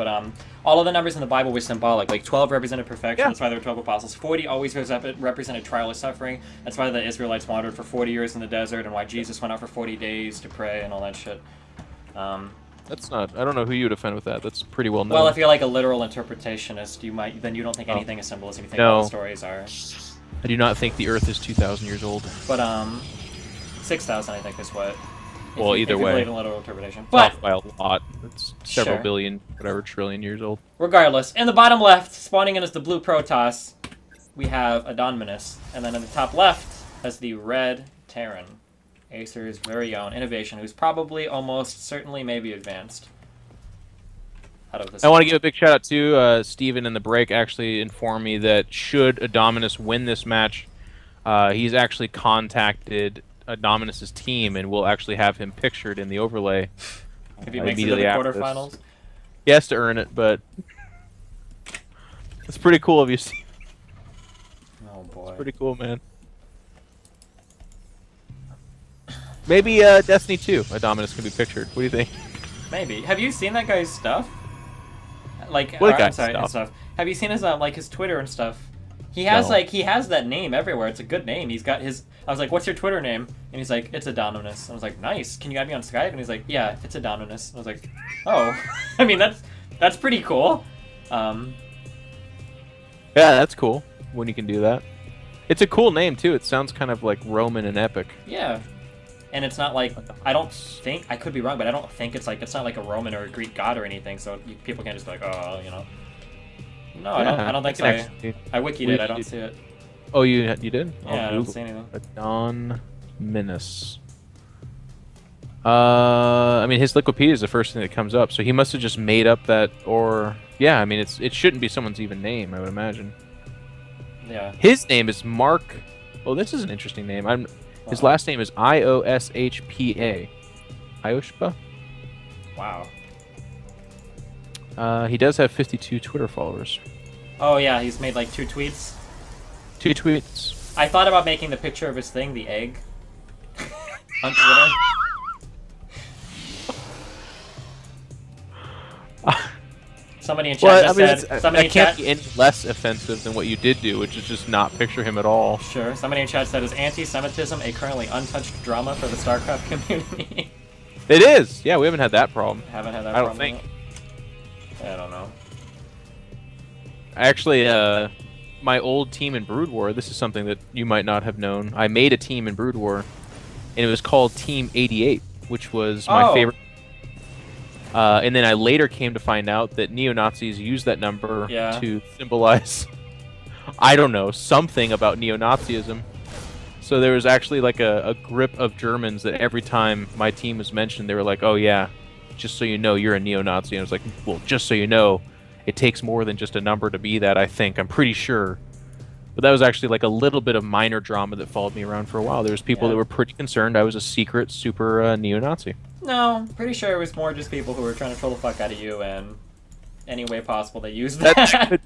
But all of the numbers in the Bible were symbolic. Like 12 represented perfection. That's why there were 12 apostles. 40 always represented trial or suffering. That's why the Israelites wandered for 40 years in the desert, and why Jesus went out for 40 days to pray and all that shit. That's not. I don't know who you would offend with that. That's pretty well known. Well, if you're like a literal interpretationist, you might. Then you don't think anything is symbolism. You think all the stories are. I do not think the Earth is 2,000 years old. But 6,000, I think, is what. Well, either way, believe in literal interpretation. But off by a lot. It's several billion, whatever, trillion years old. Regardless, in the bottom left, spawning in as the blue Protoss, we have Adonminus, and then in the top left has the red Terran, Acer's very own INnoVation, who's probably, almost certainly, maybe advanced. Out of this. I want to give a big shout out to Steven in the break. Actually informed me that should Adonminus win this match, he's actually contacted Adonminus's team, and we'll actually have him pictured in the overlay. If he makes it to the quarterfinals? He has to earn it, but it's pretty cool of you. Oh boy. It's pretty cool, man. Maybe Destiny 2, Adonminus can be pictured. What do you think? Maybe. Have you seen that guy's stuff? Like, what guy's stuff? Have you seen his like his Twitter and stuff? He has he has that name everywhere. It's a good name. He's got his. I was like, "What's your Twitter name?" And he's like, "It's Adonminus." I was like, "Nice. Can you add me on Skype?" And he's like, "Yeah, it's Adonminus." I was like, "Oh, I mean that's pretty cool." Yeah, that's cool when you can do that. It's a cool name too. It sounds kind of like Roman and epic. Yeah, and it's not like I don't think I could be wrong, but I don't think it's not like a Roman or a Greek god or anything. So people can't just be like, "Oh, you know." No, yeah, I don't think so. I wikied it. I don't see it. Oh, you did? Yeah, I don't see anything. Adonminus. I mean, his Wikipedia is the first thing that comes up, so he must have just made up that, or yeah, I mean, it shouldn't be someone's even name, I would imagine. Yeah. His name is Mark. Oh, this is an interesting name. His last name is Ioshpa. Ioshpa. Wow. He does have 52 Twitter followers. Oh yeah, he's made like 2 tweets. 2 tweets. I thought about making the picture of his thing, the egg, on Twitter. Somebody in chat said. Somebody that can't be any less offensive than what you did do, which is just not picture him at all. Sure. Somebody in chat said, "Is anti-Semitism a currently untouched drama for the Starcraft community?" It is. Yeah, we haven't had that problem. Haven't had that problem. I don't think. I don't know. Actually, my old team in Brood War, this is something that you might not have known. I made a team in Brood War, and it was called Team 88, which was my favorite. And then I later came to find out that neo-Nazis used that number to symbolize, I don't know, something about neo-Nazism. So there was actually like a grip of Germans that every time my team was mentioned, they were like, "Oh yeah, just so you know, you're a neo-Nazi." And I was like, "Well, just so you know, it takes more than just a number to be that, I think. I'm pretty sure." But that was actually like a little bit of minor drama that followed me around for a while. There was people that were pretty concerned I was a secret super neo-Nazi. No, pretty sure it was more just people who were trying to troll the fuck out of you, and any way possible they used that.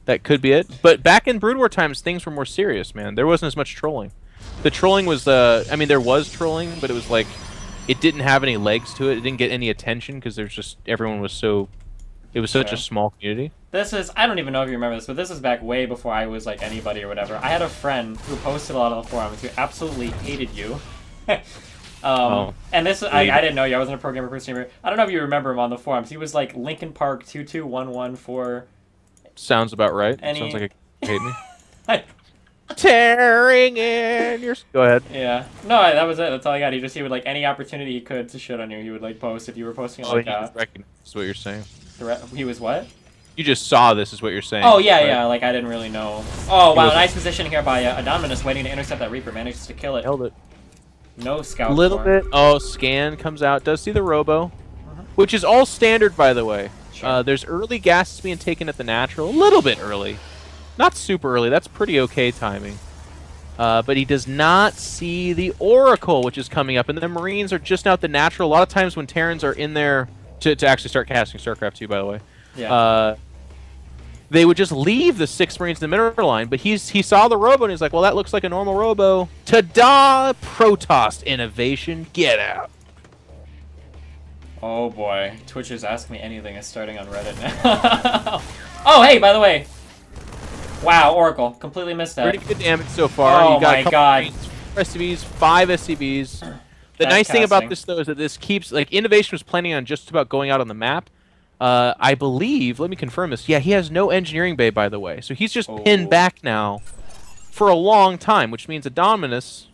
That could be it. But back in Brood War times, things were more serious, man. There wasn't as much trolling. The trolling was, I mean, there was trolling, but it was like, it didn't have any legs to it. It didn't get any attention because there's just, everyone was so, it was such a small community. This is, I don't even know if you remember this, but this is back way before I was like anybody or whatever. I had a friend who posted a lot on the forums who absolutely hated you. And this, I didn't know you. I wasn't a programmer per streamer. I don't know if you remember him on the forums. He was like Linkin Park 22114. Sounds about right. Sounds like a hate me. Tearing in your... Go ahead. Yeah. No, that was it. That's all I got. He would like any opportunity he could to shit on you. He would like post if you were posting like that. Recognize what you're saying. He was what? You just saw this is what you're saying. Oh yeah, right? Yeah. Like I didn't really know. Oh wow, nice position here by Adonminus, waiting to intercept that Reaper. Manages to kill it. Held it. No scout. A little bit. Oh, scan comes out. Does see the robo, which is all standard, by the way. Sure. There's early gases being taken at the natural. A little bit early. Not super early. That's pretty okay timing. But he does not see the Oracle, which is coming up. And the Marines are just now at the natural. A lot of times when Terrans are in there to actually start casting StarCraft 2, by the way, they would just leave the 6 Marines in the middle line. But he saw the robo and he's like, well, that looks like a normal robo. Ta-da! Protoss INnoVation. Get out. Oh boy, Twitch is Ask Me Anything is starting on Reddit now. Oh hey, by the way. Wow, Oracle. Completely missed that. Pretty good damage so far. Oh you got my god. 4 SCVs, 5 SCVs. The nice thing about this, though, is that this keeps... Like, INnoVation was planning on just about going out on the map. I believe... Let me confirm this. Yeah, he has no engineering bay, by the way. So he's just pinned back now for a long time, which means Adonminus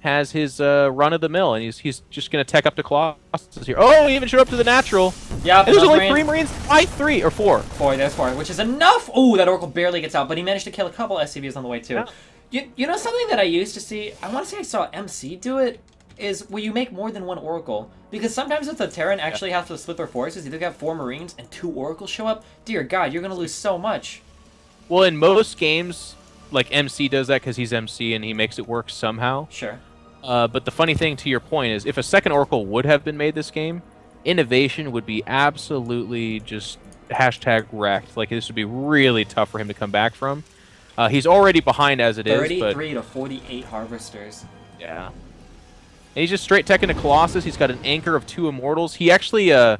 has his run-of-the-mill, and he's just going to tech up to Colossus here. Oh, he even showed up to the natural. Yeah, there's only 3 Marines. Why 3 or 4? 4, there's 4, which is enough. Ooh, that Oracle barely gets out, but he managed to kill a couple SCVs on the way, too. Yeah. You know something that I used to see? I want to say I saw MC do it. Is where you make more than 1 Oracle. Because sometimes if the Terran actually have to split their forces, you have 4 Marines and 2 Oracles show up, dear God, you're going to lose so much. Well, in most games, like MC does that because he's MC and he makes it work somehow. Sure. But the funny thing to your point is, if a second Oracle would have been made this game, INnoVation would be absolutely just #wrecked. Like, this would be really tough for him to come back from. He's already behind as it is. 33 to 48 Harvesters. Yeah. And he's just straight teching to Colossus. He's got an anchor of 2 Immortals. He actually, a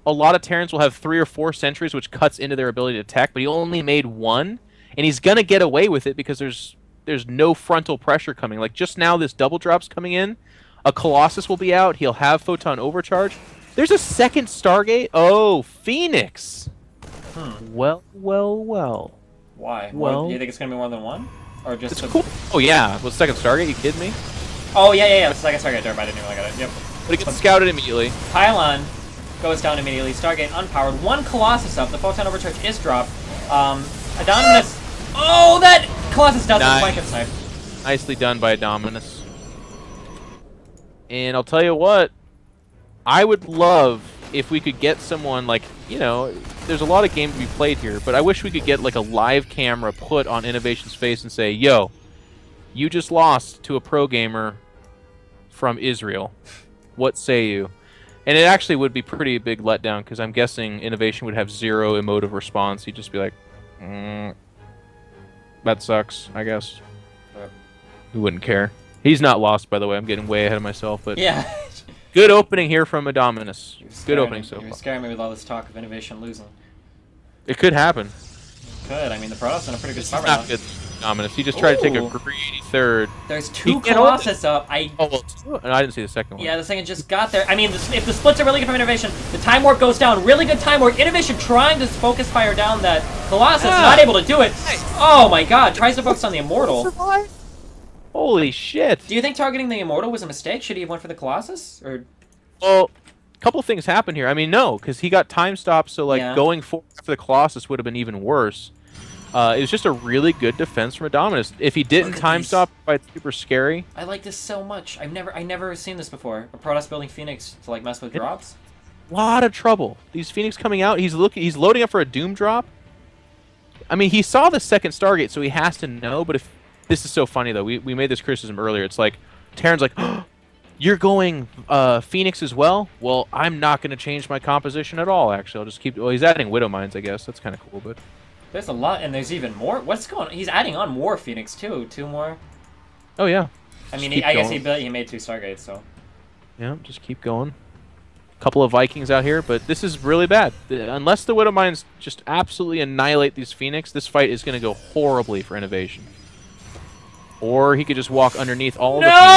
lot of Terrans will have 3 or 4 sentries, which cuts into their ability to tech, but he only made 1. And he's going to get away with it because there's no frontal pressure coming. Like, just now, this double drop's coming in. A Colossus will be out. He'll have Photon Overcharge. There's a second Stargate. Oh, Phoenix. Well. Why? Well, do you think it's going to be more than 1? Or just it's cool. Oh, yeah. Was second Stargate? You kidding me? Oh, yeah. The second Stargate derp. I didn't even look at it. Yep. But it gets scouted immediately. Pylon goes down immediately. Stargate unpowered. 1 Colossus up. The Photon Overcharge is dropped. Adonminus. Oh, that Colossus does the blanket snipe. Nicely done by Adonminus. And I'll tell you what, I would love if we could get someone like, you know, there's a lot of games to be played here, but I wish we could get like a live camera put on INnoVation's face and say, yo, you just lost to a pro gamer from Israel. What say you? And it actually would be pretty big letdown because I'm guessing INnoVation would have 0 emotive response. He'd just be like, that sucks, I guess. Who wouldn't care? He's not lost, by the way. I'm getting way ahead of myself, but yeah. Good opening here from Adonminus. Good opening so far. You're scaring me with all this talk of INnoVation losing. It could happen. Could. I mean, the Protoss in a pretty good spot right now. Good, Adonminus. He just tried to take a greedy third. There's 2 Colossus up. Oh, well, 2? And I didn't see the second one. Yeah, the second just got there. I mean, if the splits are really good from INnoVation, the Time Warp goes down. Really good Time Warp. INnoVation trying to focus fire down that Colossus, not able to do it. Oh my God! Tries to focus on the Immortal. Holy shit! Do you think targeting the Immortal was a mistake? Should he have went for the Colossus? Or well, a couple things happened here. I mean, no, because he got time stopped, so like going for the Colossus would have been even worse. It was just a really good defense from Adonminus. If he didn't time stop, it's super scary. I like this so much. I've never seen this before. A Protoss building Phoenix to like mess with drops. A lot of trouble. These Phoenix coming out. He's loading up for a Doom drop. I mean, he saw the second Stargate, so he has to know. But if this is so funny though, we made this criticism earlier. It's like Terran's like, oh, you're going Phoenix as well. Well, I'm not going to change my composition at all. Actually, I'll just keep. Well, he's adding Widow Mines, I guess. That's kind of cool, but. There's a lot, and there's even more. What's going on? He's adding on more Phoenix, too. 2 more. Oh, yeah. I mean, I guess he made 2 Stargates, so. Yeah, just keep going. A couple of Vikings out here, but this is really bad. Unless the Widow Mines just absolutely annihilate these Phoenix, this fight is going to go horribly for INnoVation. Or he could just walk underneath all of the Phoenix.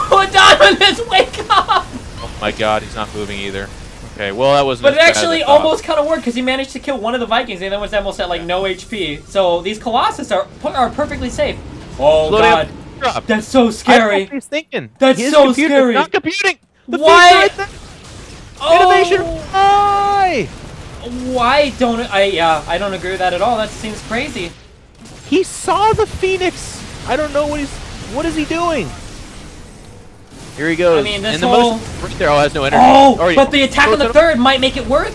No! Adonminus, wake up! Oh my god, he's not moving either. Okay, well that wasn't. But it actually almost kind of worked because he managed to kill one of the Vikings and then was almost at like no HP. So these Colossus are perfectly safe. Oh god, that's so scary. I don't know what he's thinking. That's so scary. Not computing. The Why? Right INnoVation. Why? Why don't I? Yeah, I don't agree with that at all. That seems crazy. He saw the Phoenix. I don't know what is he doing. Here he goes. I mean, this and the whole... right there has no energy. Oh, but the attack on the third might make it worth.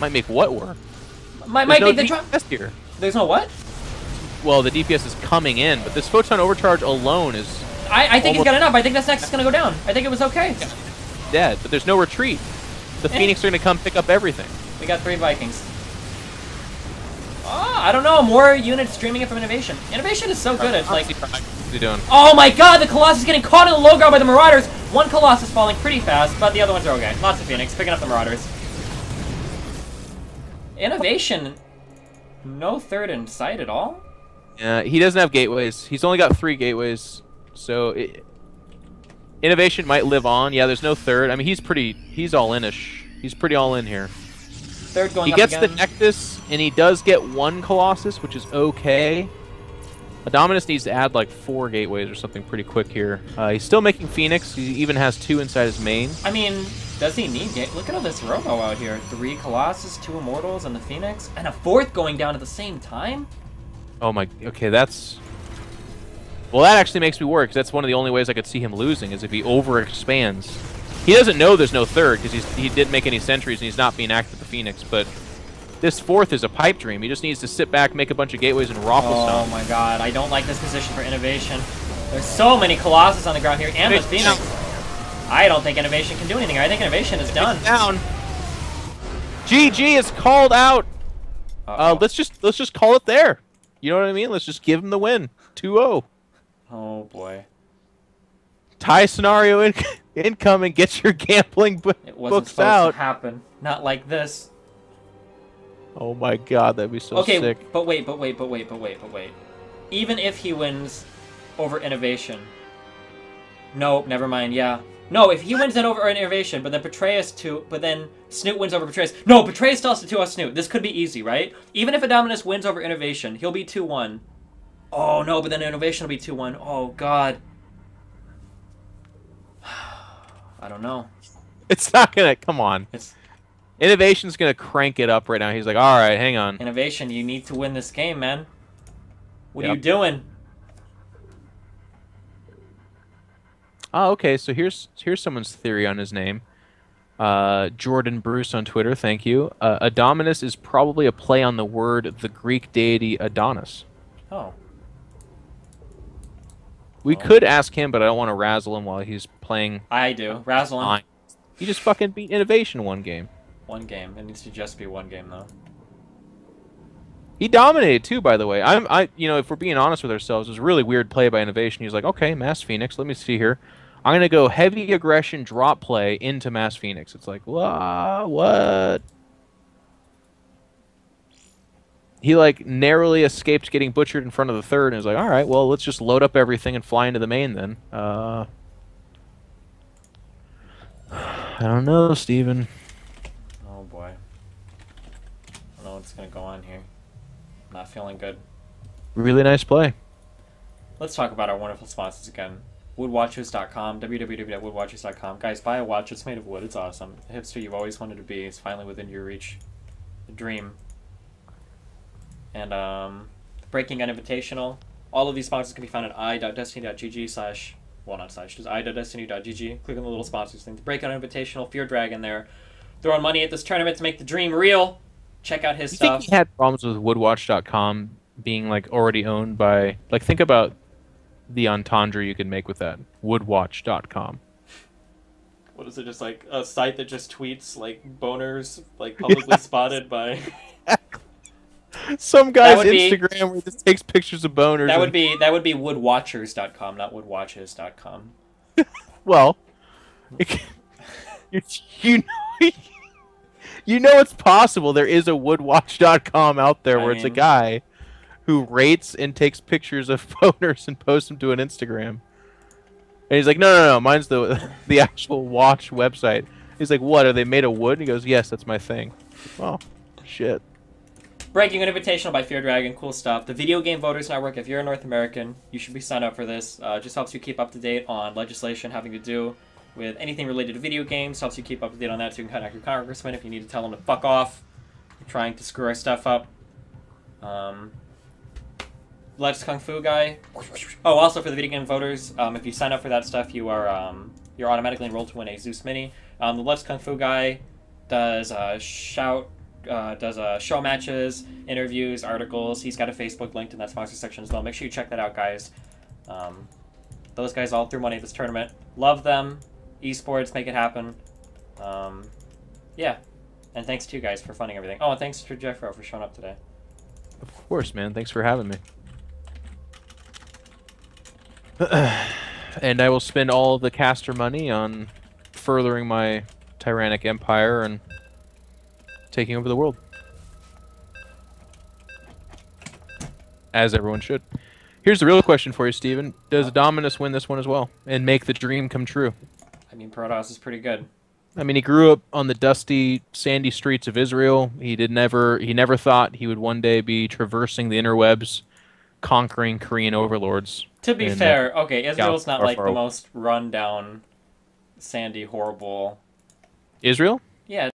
Might make what work? Might make the drop. Here. There's no what? Well, the DPS is coming in, but this Photon Overcharge alone is... I think he's got enough. I think this next is going to go down. I think it was okay. Dead, but there's no retreat. The Phoenix are going to come pick up everything. We got 3 Vikings. Oh, I don't know. More units streaming it from INnoVation. INnoVation is so good at like... What's he doing? Oh my god, the Colossus is getting caught in the low ground by the Marauders. One Colossus falling pretty fast, but the other ones are okay. Lots of Phoenix, picking up the Marauders. INnoVation, no third in sight at all? Yeah, he doesn't have gateways. He's only got 3 gateways, so INnoVation might live on. Yeah, there's no third. I mean, he's all-in-ish. He's pretty all-in here. Third going He up gets again. the Nexus, and he does get 1 Colossus, which is okay. Adonminus needs to add like 4 gateways or something pretty quick here. He's still making Phoenix. He even has 2 inside his main. I mean, does he need gate? Look at all this Robo out here. 3 Colossus, 2 Immortals, and the Phoenix, and a 4th going down at the same time? Oh my, okay, that's... Well, that actually makes me worry, because that's one of the only ways I could see him losing, is if he overexpands. He doesn't know there's no third, because he didn't make any sentries, and he's not being active with the Phoenix, but this 4th is a pipe dream. He just needs to sit back, make a bunch of gateways, and raffle Oh my god, I don't like this position for INnoVation. There's so many Colossus on the ground here, and the Phoenix. I don't think INnoVation can do anything. I think INnoVation is done. Down. GG is called out. Let's just call it there. You know what I mean? Let's just give him the win. 2-0. Oh boy. Tie scenario incoming. Get your gambling It wasn't books supposed out. to happen. Not like this. Oh my god, that'd be so sick. But wait. Even if he wins over INnoVation. No, never mind, yeah. No, if he wins then over INnoVation, but then but then Snoot wins over Patreus. No, Patreus still has to 2-0 Snoot. This could be easy, right? Even if Adonminus wins over INnoVation, he'll be 2-1. Oh no, but then INnoVation will be 2-1. Oh god. I don't know. It's not gonna, come on. INnoVation's gonna crank it up right now. He's like, alright, hang on. INnoVation, you need to win this game, man. What are you doing? Oh, okay, so here's someone's theory on his name. Jordan Bruce on Twitter, thank you. Adonminus is probably a play on the word the Greek deity Adonis. Oh. We could ask him, but I don't want to razzle him while he's playing. I do. Razzle him. He just fucking beat INnoVation 1 game. 1 game. It needs to just be 1 game, though. He dominated too, by the way. You know, if we're being honest with ourselves, it was a really weird play by INnoVation. He's like, okay, Mass Phoenix. Let me see here. I'm gonna go heavy aggression drop play into Mass Phoenix. It's like, what? He like narrowly escaped getting butchered in front of the 3rd, and was like, all right, well, let's just load up everything and fly into the main then. I don't know, Steven. Oh boy. I don't know what's gonna go on here. Not feeling good. Really nice play. Let's talk about our wonderful sponsors again. Woodwatchers.com, www.woodwatchers.com. Guys, buy a watch. It's made of wood. It's awesome. The hipster you've always wanted to be is finally within your reach. The dream. And, Breaking Gun Invitational. All of these sponsors can be found at i.destiny.gg/ well, not slash, just i.destiny.gg. Click on the little sponsors thing. The Breakout Invitational, Fear Dragon there. Throwing money at this tournament to make the dream real. Check out his stuff. I think he had problems with woodwatch.com being, like, already owned by... Like, think about the entendre you could make with that. Woodwatch.com. What is it, just like a site that just tweets, like, boners, like, publicly spotted by... Some guy's Instagram where he just takes pictures of boners. That would be woodwatchers.com, not woodwatches.com. Well, you know it's possible. There is a woodwatch.com out there where it's a guy who rates and takes pictures of boners and posts them to an Instagram. And he's like, no, mine's the actual watch website. He's like, what, are they made of wood? And he goes, yes, that's my thing. Oh, shit. Breaking an Invitational by Fear Dragon, cool stuff. The Video Game Voters Network, if you're a North American, you should be signed up for this. Just helps you keep up to date on legislation having to do with anything related to video games. Helps you keep up to date on that so you can contact your congressman if you need to tell them to fuck off. You're trying to screw our stuff up. Let's Kung Fu Guy. Oh, also for the Video Game Voters, if you sign up for that stuff, you are you're automatically enrolled to win a Zeus Mini. The Let's Kung Fu Guy does show matches, interviews, articles. He's got a Facebook linked in that sponsor section as well. Make sure you check that out, guys. Those guys all threw money at this tournament. Love them. Esports, make it happen. Yeah. And thanks to you guys for funding everything. Oh, and thanks to Jeffro for showing up today. Of course, man. Thanks for having me. and I will spend all the caster money on furthering my tyrannic empire and taking over the world. As everyone should. Here's the real question for you, Steven. Does Adonminus win this one as well and make the dream come true? I mean, Protoss is pretty good. I mean, he grew up on the dusty, sandy streets of Israel. He never thought he would one day be traversing the interwebs, conquering Korean overlords. To be fair, okay, Israel's not like the most run-down, sandy, horrible... Israel? Yeah,